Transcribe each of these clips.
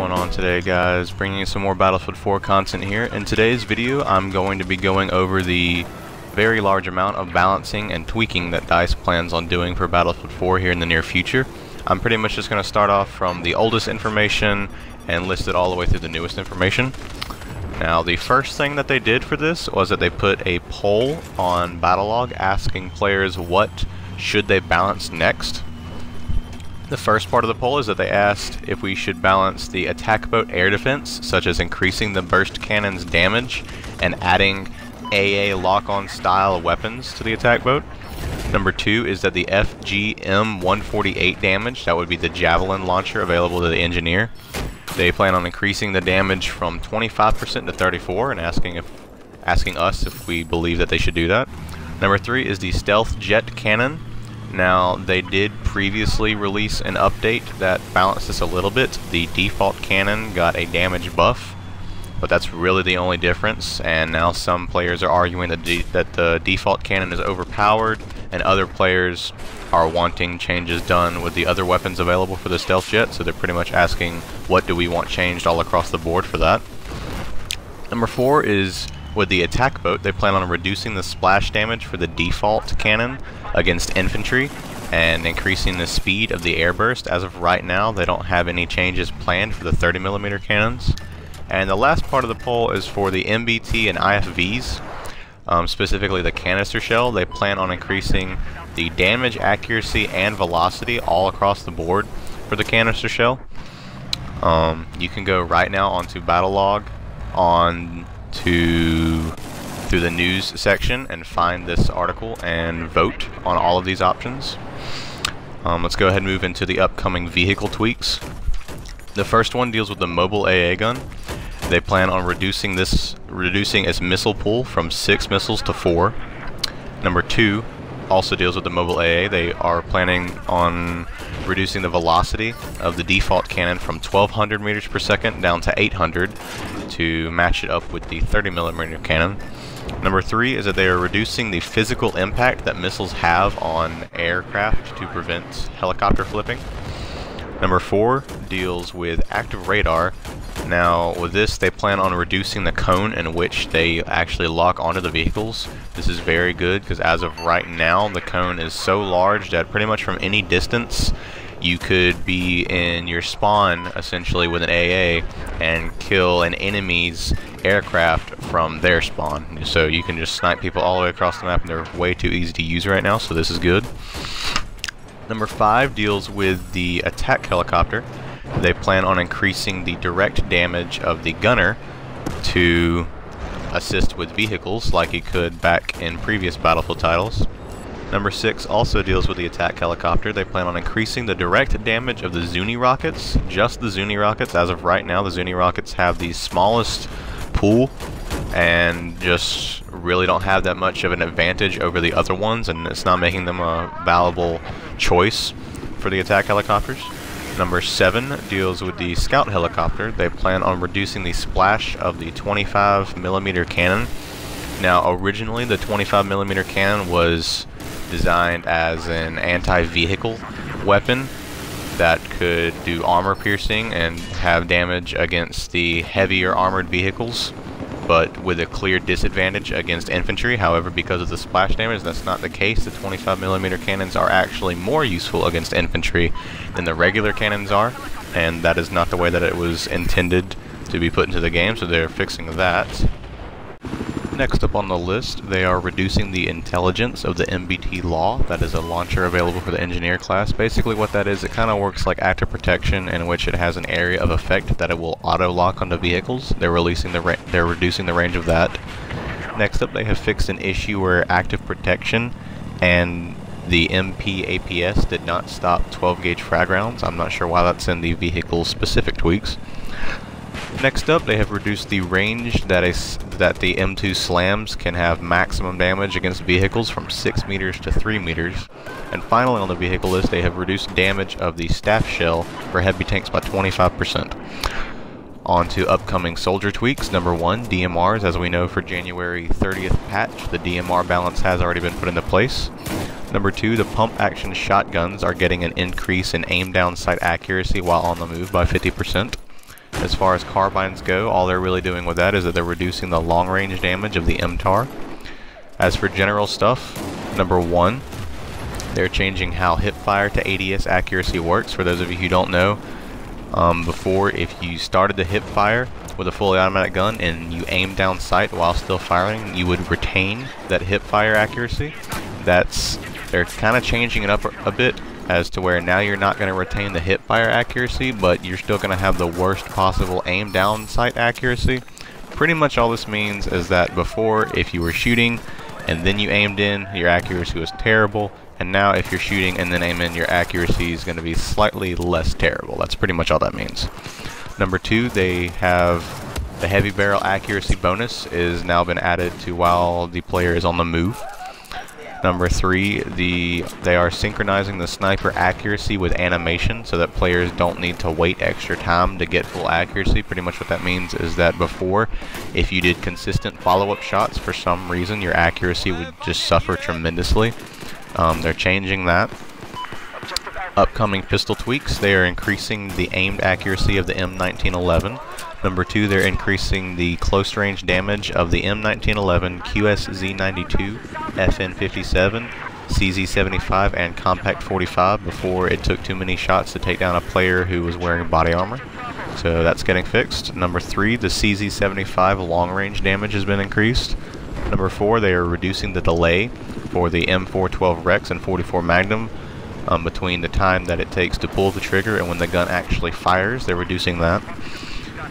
going on today, guys? Bringing you some more Battlefield 4 content here. In today's video, I'm going to be going over the very large amount of balancing and tweaking that DICE plans on doing for Battlefield 4 here in the near future. I'm pretty much just going to start off from the oldest information and list it all the way through the newest information. Now, the first thing that they did for this was that they put a poll on Battlelog asking players what should they balance next. The first part of the poll is that they asked if we should balance the attack boat air defense, such as increasing the burst cannon's damage and adding AA lock-on style weapons to the attack boat. Number 2 is that the FGM 148 damage, that would be the javelin launcher available to the engineer. They plan on increasing the damage from 25% to 34% and asking us if we believe that they should do that. Number 3 is the stealth jet cannon. Now, they did previously release an update that balanced this a little bit. The default cannon got a damage buff, but that's really the only difference, and now some players are arguing that the default cannon is overpowered, and other players are wanting changes done with the other weapons available for the stealth jet, so they're pretty much asking what do we want changed all across the board for that. Number 4 is with the attack boat. They plan on reducing the splash damage for the default cannon against infantry and increasing the speed of the airburst. As of right now, they don't have any changes planned for the 30mm cannons. And the last part of the poll is for the MBT and IFVs, specifically the canister shell. They plan on increasing the damage, accuracy, and velocity all across the board for the canister shell. You can go right now onto Battlelog through the news section and find this article and vote on all of these options. Let's go ahead and move into the upcoming vehicle tweaks. The first one deals with the mobile AA gun. They plan on reducing its missile pool from 6 missiles to 4. Number 2 also deals with the mobile AA. They are planning on reducing the velocity of the default cannon from 1200 meters per second down to 800 to match it up with the 30mm cannon. Number 3 is that they are reducing the physical impact that missiles have on aircraft to prevent helicopter flipping. Number 4 deals with active radar. Now, with this, they plan on reducing the cone in which they actually lock onto the vehicles. This is very good because as of right now, the cone is so large that pretty much from any distance, you could be in your spawn essentially with an AA and kill an enemy's aircraft from their spawn. So you can just snipe people all the way across the map, and they're way too easy to use right now, so this is good. Number 5 deals with the attack helicopter. They plan on increasing the direct damage of the gunner to assist with vehicles like he could back in previous Battlefield titles. Number 6 also deals with the attack helicopter. They plan on increasing the direct damage of the Zuni rockets, just the Zuni rockets. As of right now, the Zuni rockets have the smallest pool and just really don't have that much of an advantage over the other ones, and it's not making them a valuable choice for the attack helicopters. Number 7 deals with the scout helicopter. They plan on reducing the splash of the 25mm cannon. Now, originally the 25mm cannon was designed as an anti-vehicle weapon that could do armor piercing and have damage against the heavier armored vehicles, but with a clear disadvantage against infantry. However, because of the splash damage, that's not the case. The 25mm cannons are actually more useful against infantry than the regular cannons are, and that is not the way that it was intended to be put into the game, so they're fixing that. Next up on the list, they are reducing the intelligence of the MBT Law. That is a launcher available for the engineer class. Basically what that is, it kind of works like active protection, in which it has an area of effect that it will auto-lock onto vehicles. They're reducing the range of that. Next up, they have fixed an issue where active protection and the MP APS did not stop 12-gauge frag rounds. I'm not sure why that's in the vehicle-specific tweaks. Next up, they have reduced the range that the M2 slams can have maximum damage against vehicles from 6 meters to 3 meters. And finally on the vehicle list, they have reduced damage of the staff shell for heavy tanks by 25%. On to upcoming soldier tweaks. Number 1, DMRs. As we know, for January 30th patch, the DMR balance has already been put into place. Number 2, the pump action shotguns are getting an increase in aim down sight accuracy while on the move by 50%. as far as carbines go. All they're really doing with that is that they're reducing the long-range damage of the MTAR. As for general stuff, number 1, they're changing how hipfire to ADS accuracy works. For those of you who don't know, before, if you started the hipfire with a fully automatic gun and you aim down sight while still firing, you would retain that hipfire accuracy. They're kind of changing it up a bit as to where now you're not going to retain the hipfire accuracy, but you're still going to have the worst possible aim down sight accuracy. Pretty much all this means is that before, if you were shooting and then you aimed in, your accuracy was terrible, and now if you're shooting and then aim in, your accuracy is going to be slightly less terrible. That's pretty much all that means. Number 2, they have the heavy barrel accuracy bonus is now been added to while the player is on the move. Number 3, they are synchronizing the sniper accuracy with animation so that players don't need to wait extra time to get full accuracy. Pretty much what that means is that before, if you did consistent follow-up shots, for some reason your accuracy would just suffer tremendously. They're changing that. Upcoming pistol tweaks, they are increasing the aimed accuracy of the M1911. Number 2, they're increasing the close range damage of the M1911, QSZ92, FN57, CZ75, and Compact 45 before it took too many shots to take down a player who was wearing body armor. So that's getting fixed. Number 3, the CZ75 long range damage has been increased. Number 4, they are reducing the delay for the M412 Rex and 44 Magnum between the time that it takes to pull the trigger and when the gun actually fires. They're reducing that.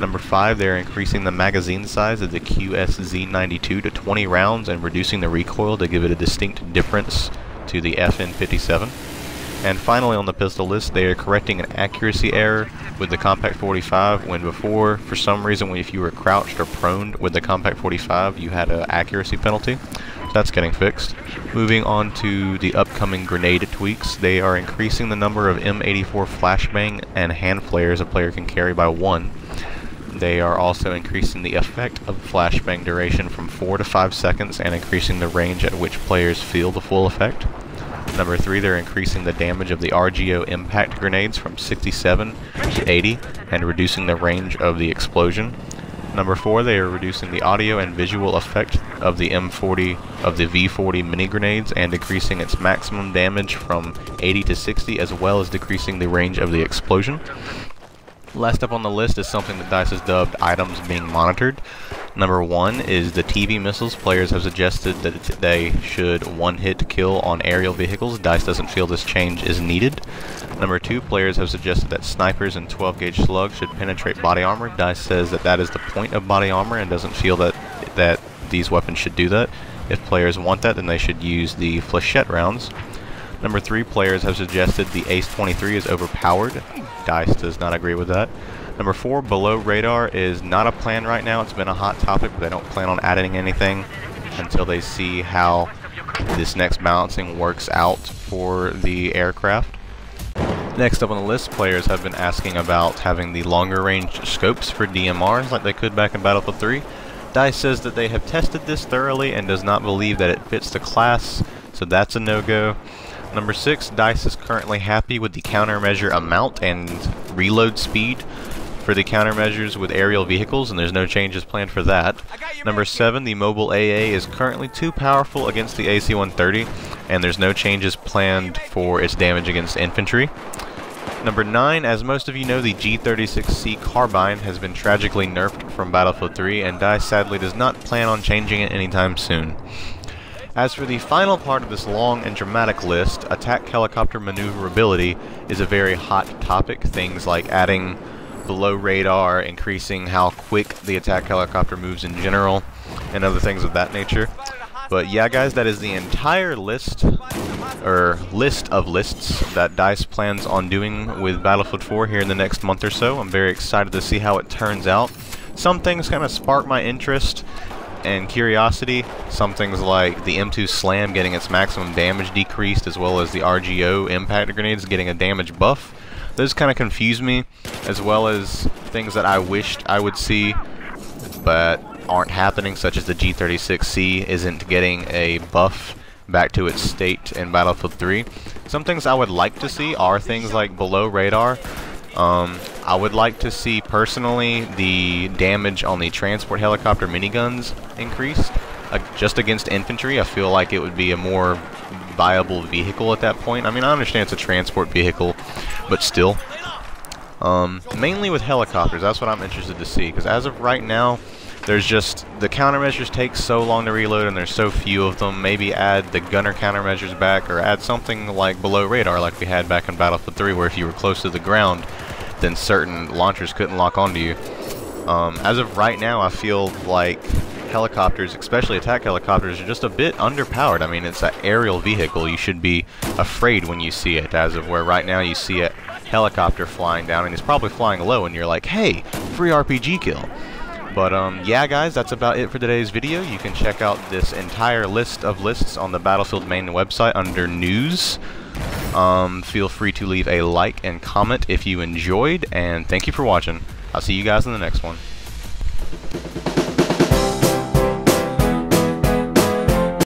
Number 5, they're increasing the magazine size of the QSZ92 to 20 rounds and reducing the recoil to give it a distinct difference to the FN57. And finally on the pistol list, they are correcting an accuracy error with the Compact 45 when before, for some reason, if you were crouched or prone with the Compact 45, you had an accuracy penalty. So that's getting fixed. Moving on to the upcoming grenade tweaks, they are increasing the number of M84 flashbang and hand flares a player can carry by 1. They are also increasing the effect of flashbang duration from 4 to 5 seconds and increasing the range at which players feel the full effect. Number 3, they're increasing the damage of the RGO impact grenades from 67 to 80 and reducing the range of the explosion. Number 4, they are reducing the audio and visual effect of the V40 mini grenades and decreasing its maximum damage from 80 to 60, as well as decreasing the range of the explosion. Last up on the list is something that DICE has dubbed items being monitored. Number 1 is the TV missiles. Players have suggested that they should one-hit kill on aerial vehicles. DICE doesn't feel this change is needed. Number 2, players have suggested that snipers and 12-gauge slugs should penetrate body armor. DICE says that that is the point of body armor and doesn't feel that these weapons should do that. If players want that, then they should use the flechette rounds. Number 3, players have suggested the ACE-23 is overpowered. DICE does not agree with that. Number 4, below radar is not a plan right now. It's been a hot topic, but they don't plan on adding anything until they see how this next balancing works out for the aircraft. Next up on the list, players have been asking about having the longer range scopes for DMRs like they could back in Battlefield 3. DICE says that they have tested this thoroughly and does not believe that it fits the class, so that's a no-go. Number 6, DICE is currently happy with the countermeasure amount and reload speed for the countermeasures with aerial vehicles, and there's no changes planned for that. Number 7, the mobile AA is currently too powerful against the AC-130, and there's no changes planned for its damage against infantry. Number 9, as most of you know, the G36C carbine has been tragically nerfed from Battlefield 3, and DICE sadly does not plan on changing it anytime soon. As for the final part of this long and dramatic list, attack helicopter maneuverability is a very hot topic. Things like adding below radar, increasing how quick the attack helicopter moves in general, and other things of that nature. But yeah guys, that is the entire list, or list of lists that DICE plans on doing with Battlefield 4 here in the next month or so. I'm very excited to see how it turns out. Some things kind of spark my interest and curiosity. Some things like the M2 Slam getting its maximum damage decreased, as well as the RGO impact grenades getting a damage buff. Those kind of confuse me, as well as things that I wished I would see but aren't happening, such as the G36C isn't getting a buff back to its state in Battlefield 3. Some things I would like to see are things like below radar. I would like to see, personally, the damage on the transport helicopter miniguns increased. Just against infantry, I feel like it would be a more viable vehicle at that point. I mean, I understand it's a transport vehicle, but still. Mainly with helicopters, that's what I'm interested to see, because as of right now, there's just, the countermeasures take so long to reload and there's so few of them. Maybe add the gunner countermeasures back, or add something like below radar like we had back in Battlefield 3, where if you were close to the ground, then certain launchers couldn't lock onto you. As of right now, I feel like helicopters, especially attack helicopters, are just a bit underpowered. I mean, it's an aerial vehicle. You should be afraid when you see it, as of where right now you see a helicopter flying down and it's probably flying low and you're like, hey, free RPG kill. But yeah guys, that's about it for today's video. You can check out this entire list of lists on the Battlefield main website under news. Feel free to leave a like and comment if you enjoyed, and thank you for watching. I'll see you guys in the next one.